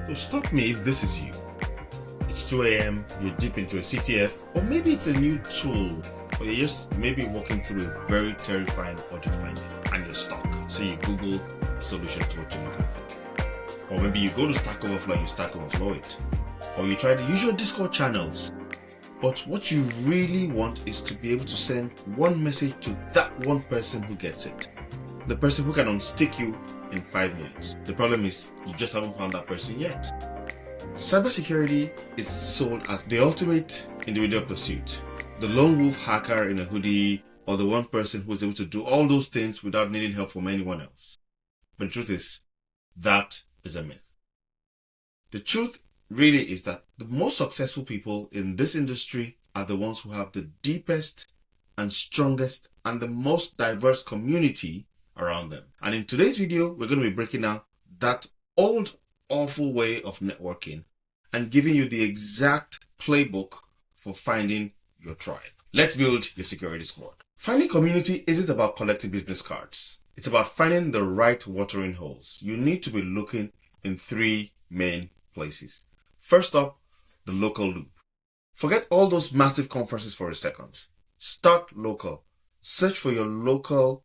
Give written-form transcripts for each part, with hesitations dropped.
So stop me if this is you. It's 2 a.m., you're deep into a CTF, or maybe it's a new tool, or you're just maybe walking through a very terrifying audit finding and you're stuck. So you Google a solution to what you're looking for. Or maybe you go to Stack Overflow and you Stack Overflow it. Or you try the usual Discord channels. But what you really want is to be able to send one message to that one person who gets it. The person who can unstick you in 5 minutes. The problem is you just haven't found that person yet. Cybersecurity is sold as the ultimate individual pursuit. The lone wolf hacker in a hoodie, or the one person who is able to do all those things without needing help from anyone else. But the truth is, that is a myth. The truth really is that the most successful people in this industry are the ones who have the deepest and strongest and the most diverse community around them. And in today's video, we're going to be breaking down that old, awful way of networking and giving you the exact playbook for finding your tribe. Let's build your security squad. Finding community isn't about collecting business cards. It's about finding the right watering holes. You need to be looking in 3 main places. First up, the local loop. Forget all those massive conferences for a second. Start local. Search for your local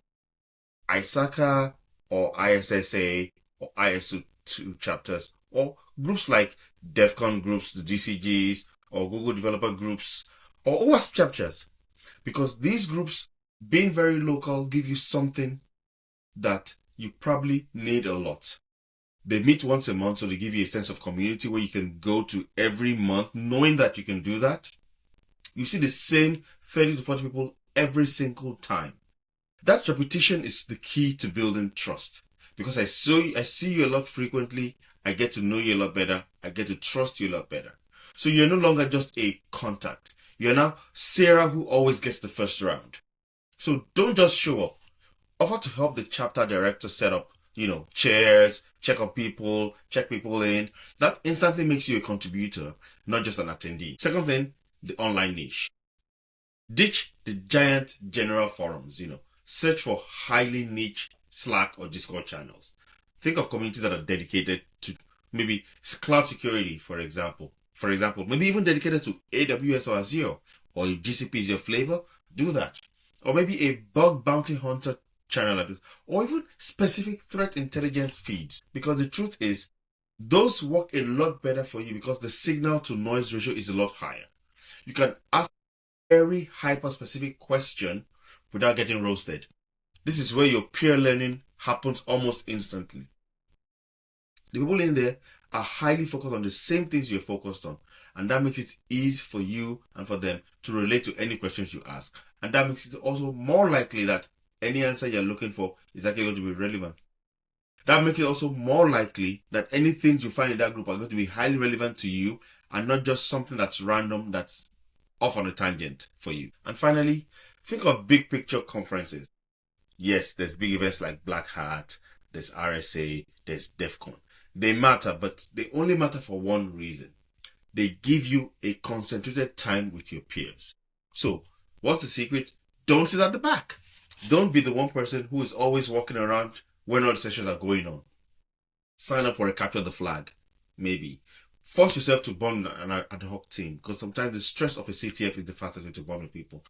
ISACA or ISSA or ISO2 chapters, or groups like DEFCON groups, the DCGs, or Google developer groups, or OWASP chapters. Because these groups, being very local, give you something that you probably need a lot. They meet once a month, so they give you a sense of community where you can go to every month, knowing that you can do that. You see the same 30 to 40 people every single time. That repetition is the key to building trust. Because I see you a lot frequently, I get to know you a lot better, I get to trust you a lot better. So you're no longer just a contact. You're now Sarah who always gets the first round. So don't just show up. Offer to help the chapter director set up, chairs, check on people, check people in. That instantly makes you a contributor, not just an attendee. Second thing, the online niche. Ditch the giant general forums, Search for highly niche Slack or Discord channels. Think of communities that are dedicated to maybe cloud security, for example. Maybe even dedicated to AWS or Azure. Or if GCP is your flavor, do that. Or maybe a bug bounty hunter channel like this. Or even specific threat intelligence feeds. Because the truth is, those work a lot better for you because the signal to noise ratio is a lot higher. You can ask a very hyper-specific question without getting roasted. This is where your peer learning happens almost instantly. The people in there are highly focused on the same things you're focused on, and that makes it easy for you and for them to relate to any questions you ask. And that makes it also more likely that any answer you're looking for is actually going to be relevant. That makes it also more likely that any things you find in that group are going to be highly relevant to you and not just something that's random, that's off on a tangent for you. And finally, think of big picture conferences. Yes, there's big events like Black Hat, there's RSA, there's DEFCON. They matter, but they only matter for one reason. They give you a concentrated time with your peers. So, what's the secret? Don't sit at the back. Don't be the one person who is always walking around when all the sessions are going on. Sign up for a capture the flag, maybe. Force yourself to bond an ad hoc team, because sometimes the stress of a CTF is the fastest way to bond with people.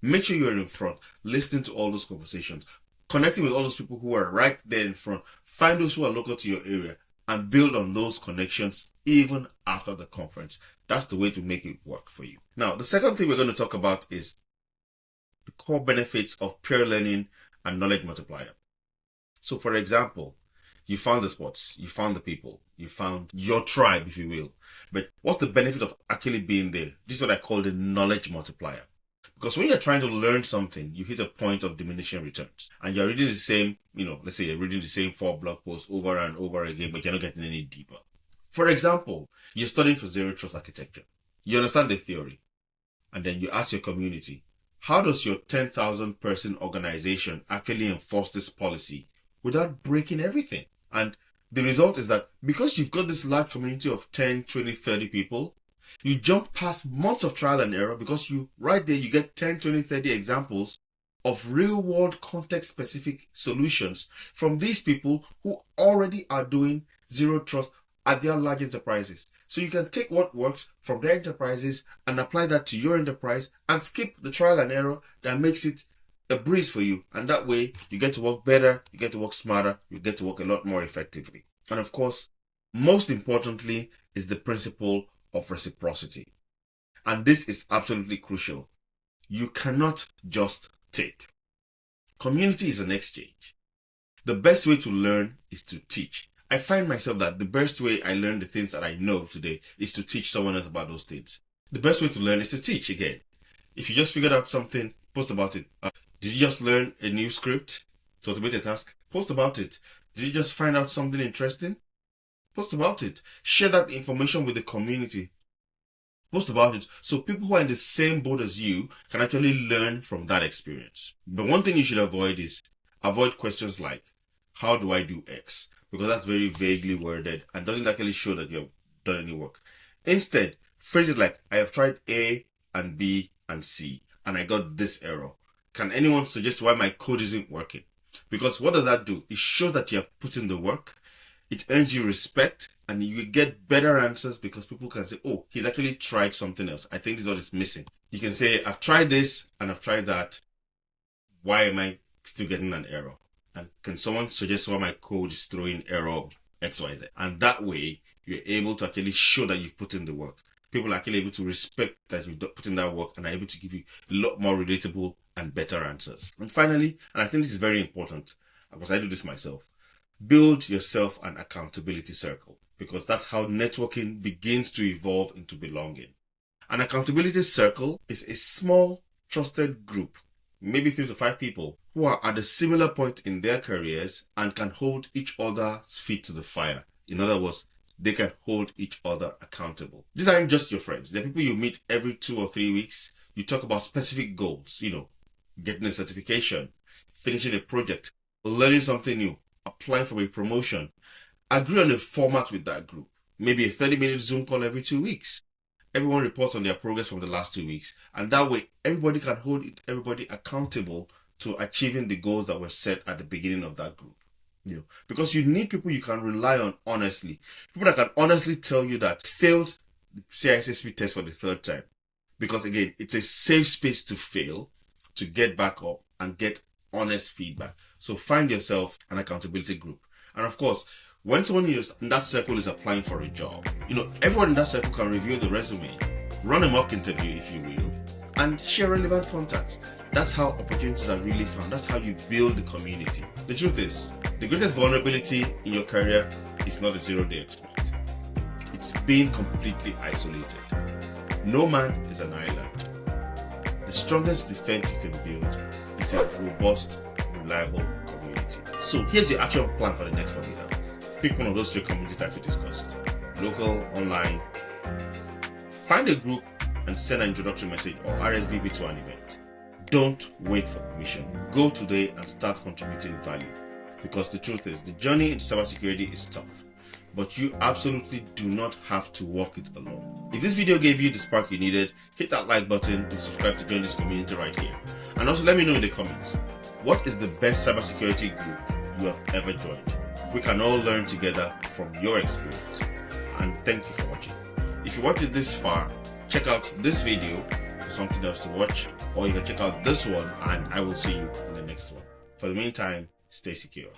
Make sure you're in front, listening to all those conversations, connecting with all those people who are right there in front. Find those who are local to your area and build on those connections even after the conference. That's the way to make it work for you. Now, the second thing we're going to talk about is the core benefits of peer learning and knowledge multiplier. So, for example, you found the spots, you found the people, you found your tribe, if you will. But what's the benefit of actually being there? This is what I call the knowledge multiplier. Because when you're trying to learn something, you hit a point of diminishing returns. And you're reading the same, let's say you're reading the same 4 blog posts over and over again, but you're not getting any deeper. For example, you're studying for zero trust architecture. You understand the theory. And then you ask your community, how does your 10,000 person organization actually enforce this policy without breaking everything? And the result is that because you've got this large community of 10, 20, 30 people, you jump past months of trial and error because right there you get 10, 20, 30 examples of real-world context-specific solutions from these people who already are doing zero trust at their large enterprises. So you can take what works from their enterprises and apply that to your enterprise and skip the trial and error that makes it a breeze for you. And that way you get to work better, you get to work smarter, you get to work a lot more effectively. And of course, most importantly is the principle of reciprocity. And this is absolutely crucial. You cannot just take. Community is an exchange. The best way to learn is to teach. I find myself that the best way I learn the things that I know today is to teach someone else about those things. The best way to learn is to teach again. If you just figured out something, post about it. Did you just learn a new script to automate a task? Post about it. Did you just find out something interesting? Post about it. Share that information with the community. Post about it so people who are in the same boat as you can actually learn from that experience. But one thing you should avoid is avoid questions like, how do I do X? Because that's very vaguely worded and doesn't actually show that you've done any work. Instead, phrase it like, I have tried A and B and C and I got this error. Can anyone suggest why my code isn't working? Because what does that do? It shows that you have put in the work. It earns you respect and you get better answers because people can say, oh, he's actually tried something else. I think this is what is missing. You can say, I've tried this and I've tried that. Why am I still getting an error? And can someone suggest why my code is throwing error XYZ? And that way, you're able to actually show that you've put in the work. People are actually able to respect that you've put in that work and are able to give you a lot more relatable and better answers. And finally, and I think this is very important, because I do this myself, build yourself an accountability circle, because that's how networking begins to evolve into belonging. An accountability circle is a small, trusted group, maybe 3 to 5 people, who are at a similar point in their careers and can hold each other's feet to the fire. In other words, they can hold each other accountable. These aren't just your friends. They're people you meet every 2 or 3 weeks. You talk about specific goals, getting a certification, finishing a project, learning something new, applying for a promotion. Agree on a format with that group. Maybe a 30-minute Zoom call every 2 weeks. Everyone reports on their progress from the last 2 weeks. And that way, everybody can hold everybody accountable to achieving the goals that were set at the beginning of that group. Because you need people you can rely on honestly. People that can honestly tell you that failed the CISSP test for the 3rd time. Because again, it's a safe space to fail, to get back up and get honest feedback. So find yourself an accountability group. And of course, when someone in that circle is applying for a job, everyone in that circle can review the resume, run a mock interview if you will, and share relevant contacts. That's how opportunities are really found. That's how you build the community. The truth is, the greatest vulnerability in your career is not a zero-day exploit. It's being completely isolated. No man is an island. The strongest defense you can build is a robust, reliable community. So here's your action plan for the next 48 hours. Pick one of those 3 community types we discussed. Local, online. Find a group and send an introduction message or RSVP to an event. Don't wait for permission. Go today and start contributing value. Because the truth is, the journey into cybersecurity is tough, but you absolutely do not have to walk it alone. If this video gave you the spark you needed, hit that like button and subscribe to join this community right here. And also let me know in the comments, what is the best cybersecurity group you have ever joined? We can all learn together from your experience. And thank you for watching. If you watched it this far, check out this video for something else to watch, or you can check out this one and I will see you in the next one. For the meantime, stay secure.